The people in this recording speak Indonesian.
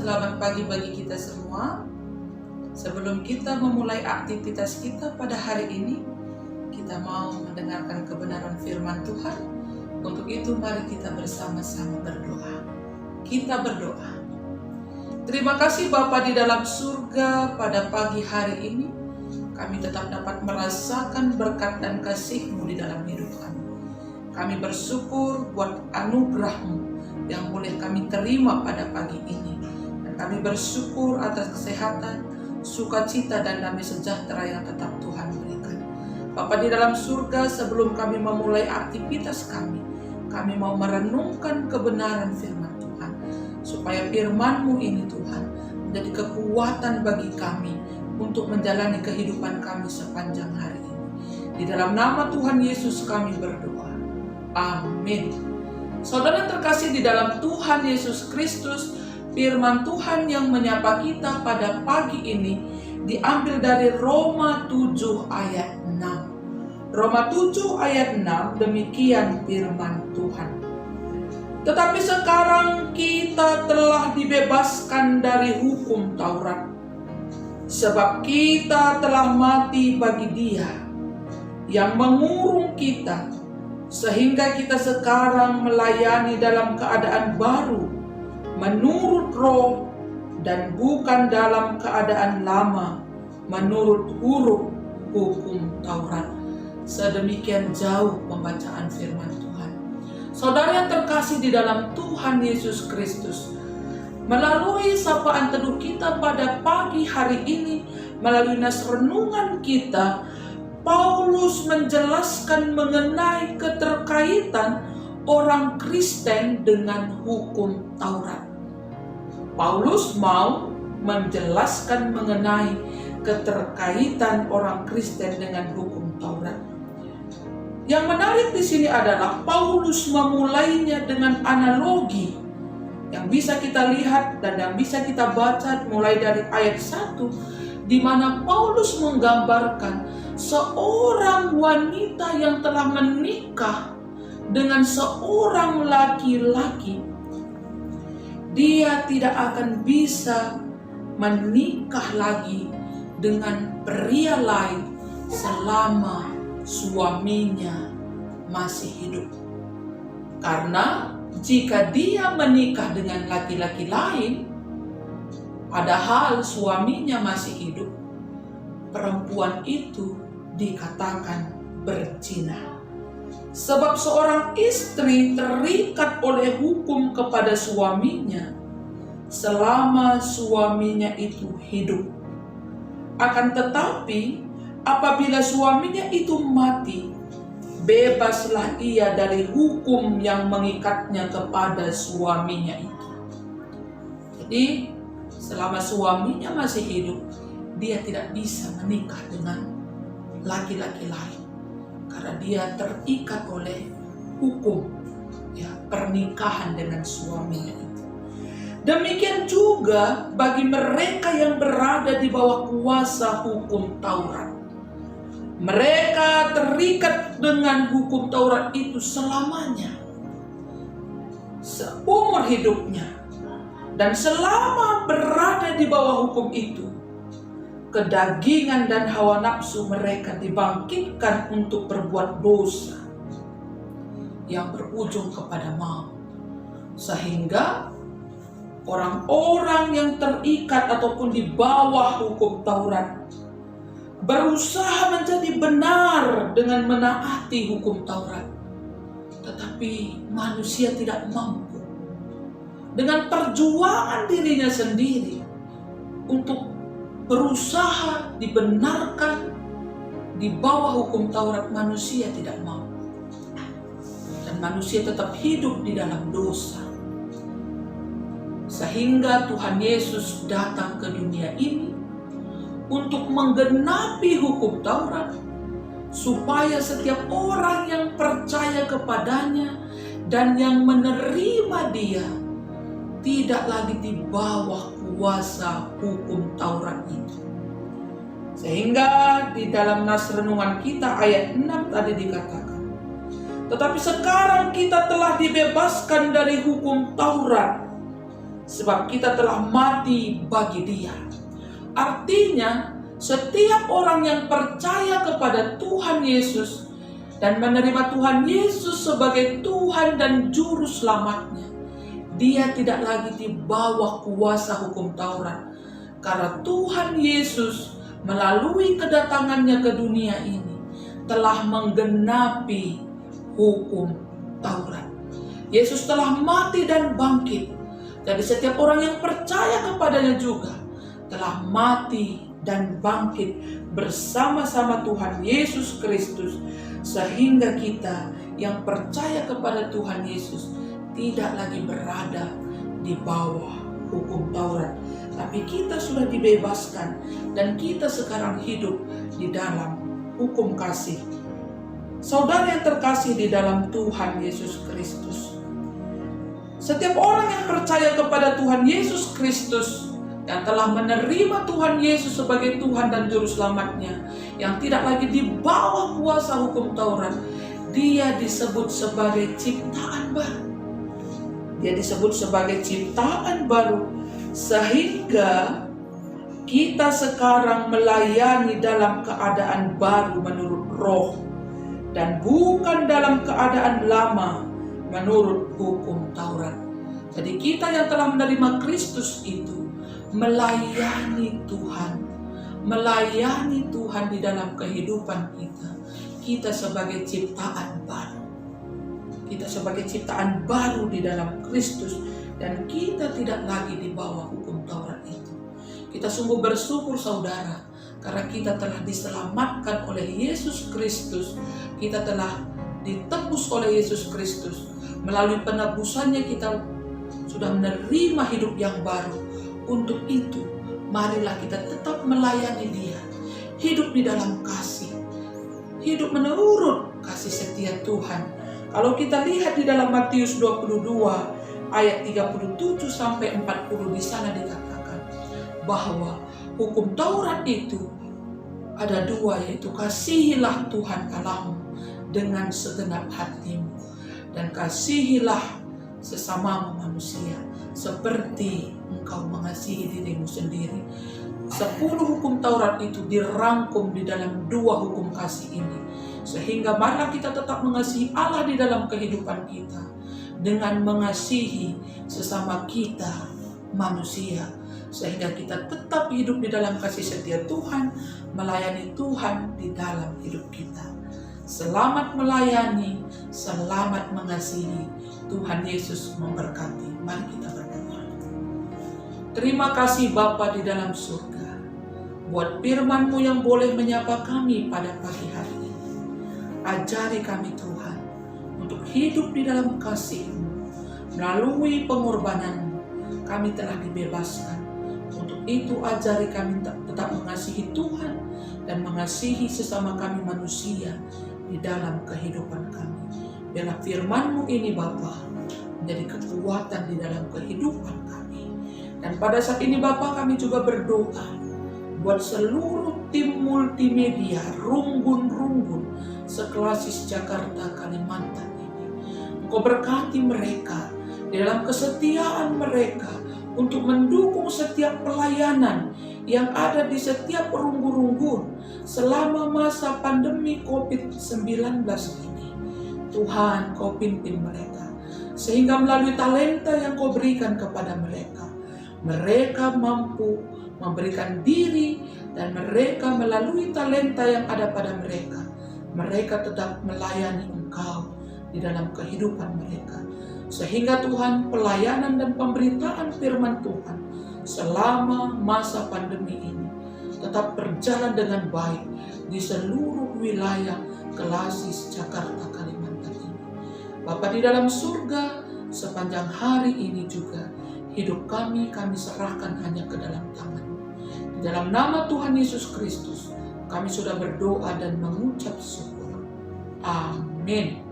Selamat pagi bagi kita semua. Sebelum kita memulai aktivitas kita pada hari ini, kita mau mendengarkan kebenaran firman Tuhan. Untuk itu mari kita bersama-sama berdoa. Kita berdoa. Terima kasih Bapa di dalam surga, pada pagi hari ini kami tetap dapat merasakan berkat dan kasih-Mu di dalam hidup kami. Kami bersyukur buat anugerah-Mu yang boleh kami terima pada pagi ini. Dan kami bersyukur atas kesehatan, sukacita dan damai sejahtera yang tetap Tuhan berikan. Bapa di dalam surga, sebelum kami memulai aktivitas kami mau merenungkan kebenaran firman Tuhan. Supaya firman-Mu ini Tuhan menjadi kekuatan bagi kami untuk menjalani kehidupan kami sepanjang hari ini. Di dalam nama Tuhan Yesus kami berdoa. Amin. Saudara terkasih di dalam Tuhan Yesus Kristus, firman Tuhan yang menyapa kita pada pagi ini diambil dari Roma 7 ayat 6. Roma 7 ayat 6 demikian firman Tuhan. Tetapi sekarang kita telah dibebaskan dari hukum Taurat, sebab kita telah mati bagi Dia yang mengurung kita, sehingga kita sekarang melayani dalam keadaan baru menurut roh dan bukan dalam keadaan lama menurut huruf hukum Taurat. Sedemikian jauh pembacaan firman Tuhan. Saudara yang terkasih di dalam Tuhan Yesus Kristus, melalui sapaan teduh kita pada pagi hari ini, melalui nas renungan kita, Paulus menjelaskan mengenai keterkaitan orang Kristen dengan hukum Taurat. Paulus mau menjelaskan mengenai keterkaitan orang Kristen dengan hukum Taurat. Yang menarik di sini adalah Paulus memulainya dengan analogi yang bisa kita lihat dan yang bisa kita baca mulai dari ayat 1, di mana Paulus menggambarkan seorang wanita yang telah menikah dengan seorang laki-laki. Dia tidak akan bisa menikah lagi dengan pria lain selama suaminya masih hidup. Karena jika dia menikah dengan laki-laki lain, padahal suaminya masih hidup, perempuan itu dikatakan berzina. Sebab seorang istri terikat oleh hukum kepada suaminya selama suaminya itu hidup. Akan tetapi apabila suaminya itu mati, bebaslah ia dari hukum yang mengikatnya kepada suaminya itu. Jadi selama suaminya masih hidup, dia tidak bisa menikah dengan laki-laki lain karena dia terikat oleh hukum pernikahan dengan suaminya itu. Demikian juga bagi mereka yang berada di bawah kuasa hukum Taurat. Mereka terikat dengan hukum Taurat itu selamanya, seumur hidupnya. Dan selama berada di bawah hukum itu, kedagingan dan hawa nafsu mereka dibangkitkan untuk berbuat dosa yang berujung kepada maut. Sehingga orang-orang yang terikat ataupun di bawah hukum Taurat berusaha menjadi benar dengan menaati hukum Taurat. Tetapi manusia tidak mampu dengan perjuangan dirinya sendiri untuk berusaha dibenarkan di bawah hukum Taurat. Manusia tidak mau, dan manusia tetap hidup di dalam dosa. Sehingga Tuhan Yesus datang ke dunia ini untuk menggenapi hukum Taurat, supaya setiap orang yang percaya kepadanya dan yang menerima Dia tidak lagi di bawah kuasa hukum Taurat itu. Sehingga di dalam nas renungan kita ayat 6 tadi dikatakan, tetapi sekarang kita telah dibebaskan dari hukum Taurat, sebab kita telah mati bagi Dia. Artinya, setiap orang yang percaya kepada Tuhan Yesus dan menerima Tuhan Yesus sebagai Tuhan dan Juru Selamatnya, dia tidak lagi di bawah kuasa hukum Taurat. Karena Tuhan Yesus melalui kedatangannya ke dunia ini telah menggenapi hukum Taurat. Yesus telah mati dan bangkit. Jadi setiap orang yang percaya kepadanya juga telah mati dan bangkit bersama-sama Tuhan Yesus Kristus. Sehingga kita yang percaya kepada Tuhan Yesus tidak lagi berada di bawah hukum Taurat, tapi kita sudah dibebaskan dan kita sekarang hidup di dalam hukum kasih. Saudara yang terkasih di dalam Tuhan Yesus Kristus, setiap orang yang percaya kepada Tuhan Yesus Kristus, yang telah menerima Tuhan Yesus sebagai Tuhan dan Juru Selamatnya, yang tidak lagi di bawah kuasa hukum Taurat, dia disebut sebagai ciptaan baru. Dia disebut sebagai ciptaan baru, sehingga kita sekarang melayani dalam keadaan baru menurut roh, dan bukan dalam keadaan lama menurut hukum Taurat. Jadi kita yang telah menerima Kristus itu melayani Tuhan di dalam kehidupan kita. Kita sebagai ciptaan baru. Kita sebagai ciptaan baru di dalam Kristus, dan kita tidak lagi di bawah hukum Taurat itu. Kita sungguh bersyukur saudara, karena kita telah diselamatkan oleh Yesus Kristus. Kita telah ditebus oleh Yesus Kristus. Melalui penebusannya kita sudah menerima hidup yang baru. Untuk itu, marilah kita tetap melayani Dia. Hidup di dalam kasih. Hidup menurut kasih setia Tuhan. Kalau kita lihat di dalam Matius 22 ayat 37 sampai 40, di sana dikatakan bahwa hukum Taurat itu ada dua, yaitu kasihilah Tuhan Allahmu dengan segenap hatimu dan kasihilah sesamamu manusia seperti engkau mengasihi dirimu sendiri. 10 hukum Taurat itu dirangkum di dalam 2 hukum kasih ini. Sehingga marilah kita tetap mengasihi Allah di dalam kehidupan kita dengan mengasihi sesama kita manusia, sehingga kita tetap hidup di dalam kasih setia Tuhan, melayani Tuhan di dalam hidup kita. Selamat melayani, selamat mengasihi. Tuhan Yesus memberkati. Mari kita berdoa. Terima kasih Bapa di dalam surga, buat firman-Mu yang boleh menyapa kami pada pagi hari ini. Ajari kami Tuhan untuk hidup di dalam kasih-Mu. Melalui pengorbanan-Mu kami telah dibebaskan. Untuk itu ajari kami tetap mengasihi Tuhan dan mengasihi sesama kami manusia di dalam kehidupan kami. Biarlah firman-Mu ini Bapa menjadi kekuatan di dalam kehidupan kami. Dan pada saat ini Bapa, kami juga berdoa buat seluruh tim multimedia Runggun-Runggun Seklasis Jakarta Kalimantan ini. Engkau berkati mereka di dalam kesetiaan mereka untuk mendukung setiap pelayanan yang ada di setiap runggun-runggun selama masa pandemi COVID-19 ini. Tuhan, Kau pimpin mereka sehingga melalui talenta yang Kau berikan kepada mereka, mereka mampu memberikan diri, dan mereka melalui talenta yang ada pada mereka, mereka tetap melayani Engkau di dalam kehidupan mereka. Sehingga Tuhan, pelayanan dan pemberitaan firman Tuhan selama masa pandemi ini tetap berjalan dengan baik di seluruh wilayah Kelasis Jakarta Kalimantan ini. Bapa di dalam surga, sepanjang hari ini juga hidup kami serahkan hanya ke dalam tangan-Mu. Di dalam nama Tuhan Yesus Kristus, kami sudah berdoa dan mengucap syukur. Amin.